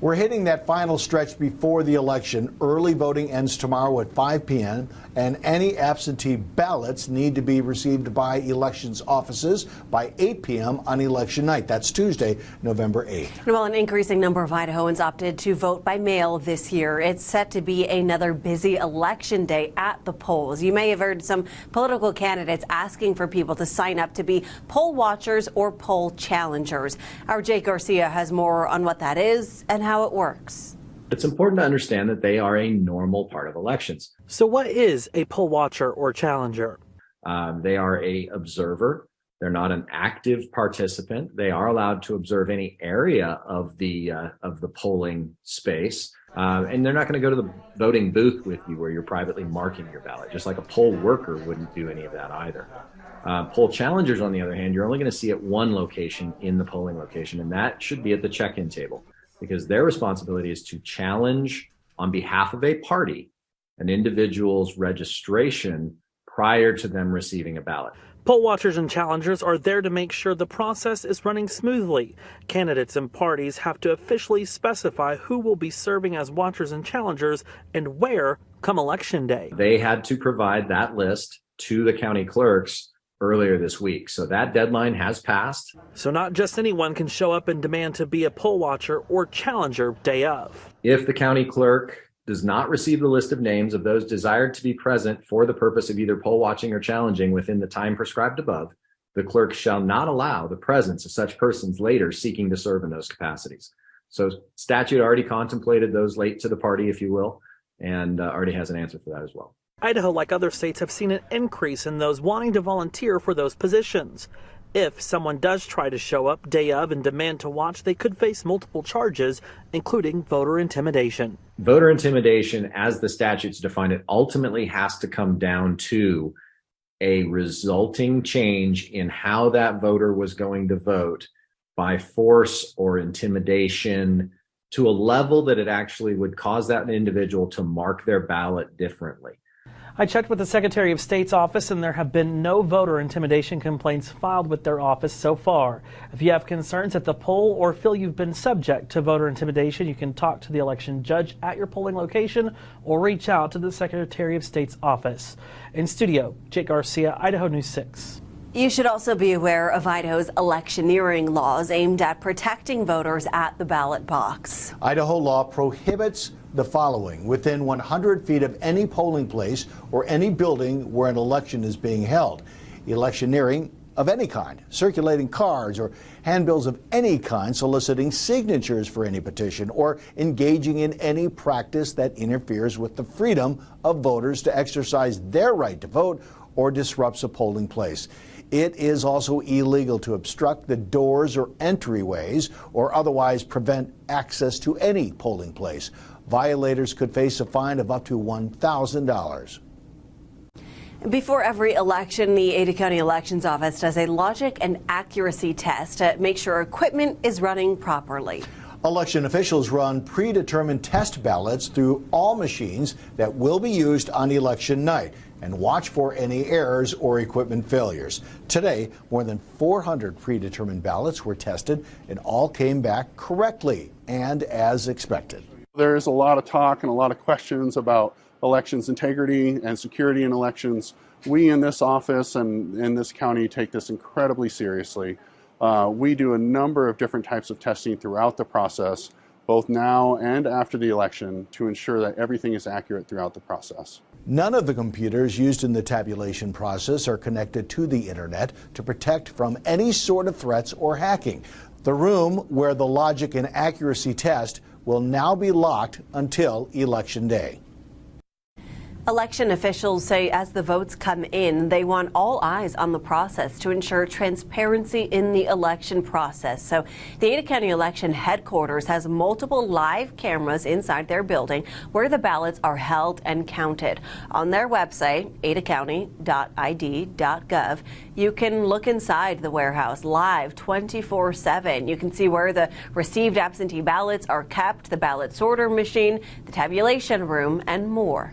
We're hitting that final stretch before the election. Early voting ends tomorrow at 5 p.m. and any absentee ballots need to be received by elections offices by 8 p.m. on election night. That's Tuesday, November 8th. Well, an increasing number of Idahoans opted to vote by mail this year. It's set to be another busy election day at the polls. You may have heard some political candidates asking for people to sign up to be poll watchers or poll challengers. Our Jake Garcia has more on what that is and how it works. It's important to understand that they are a normal part of elections. So what is a poll watcher or challenger? They are an observer. They're not an active participant. They are allowed to observe any area of the polling space. And they're not going to go to the voting booth with you where you're privately marking your ballot, just like a poll worker wouldn't do any of that either. Poll challengers, on the other hand, you're only going to see at one location in the polling location, and that should be at the check-in table, because their responsibility is to challenge on behalf of a party an individual's registration prior to them receiving a ballot. Poll watchers and challengers are there to make sure the process is running smoothly. Candidates and parties have to officially specify who will be serving as watchers and challengers and where come election day. They had to provide that list to the county clerks earlier this week, so that deadline has passed. So not just anyone can show up and demand to be a poll watcher or challenger day of. If the county clerk does not receive the list of names of those desired to be present for the purpose of either poll watching or challenging within the time prescribed above, the clerk shall not allow the presence of such persons later seeking to serve in those capacities. So statute already contemplated those late to the party, if you will, and already has an answer for that as well. Idaho, like other states, have seen an increase in those wanting to volunteer for those positions. If someone does try to show up day of and demand to watch, they could face multiple charges, including voter intimidation. Voter intimidation, as the statutes define it, ultimately has to come down to a resulting change in how that voter was going to vote by force or intimidation to a level that it actually would cause that individual to mark their ballot differently. I checked with the Secretary of State's office, and there have been no voter intimidation complaints filed with their office so far. If you have concerns at the poll or feel you've been subject to voter intimidation, you can talk to the election judge at your polling location or reach out to the Secretary of State's office. In studio, Jake Garcia, Idaho News 6. You should also be aware of Idaho's electioneering laws aimed at protecting voters at the ballot box. Idaho law prohibits the following: within 100 feet of any polling place or any building where an election is being held, electioneering of any kind, circulating cards or handbills of any kind, soliciting signatures for any petition, or engaging in any practice that interferes with the freedom of voters to exercise their right to vote or disrupts a polling place. It is also illegal to obstruct the doors or entryways or otherwise prevent access to any polling place. Violators could face a fine of up to $1,000. Before every election, the Ada County Elections Office does a logic and accuracy test to make sure equipment is running properly. Election officials run predetermined test ballots through all machines that will be used on election night and watch for any errors or equipment failures. Today, more than 400 predetermined ballots were tested and all came back correctly and as expected. There's a lot of talk and a lot of questions about elections integrity and security in elections. We in this office and in this county take this incredibly seriously. We do a number of different types of testing throughout the process, both now and after the election, to ensure that everything is accurate throughout the process. None of the computers used in the tabulation process are connected to the internet to protect from any sort of threats or hacking. The room where the logic and accuracy test will now be locked until Election Day. Election officials say as the votes come in, they want all eyes on the process to ensure transparency in the election process. So the Ada County Election Headquarters has multiple live cameras inside their building where the ballots are held and counted. On their website, adacounty.id.gov, you can look inside the warehouse live 24/7. You can see where the received absentee ballots are kept, the ballot sorter machine, the tabulation room, and more.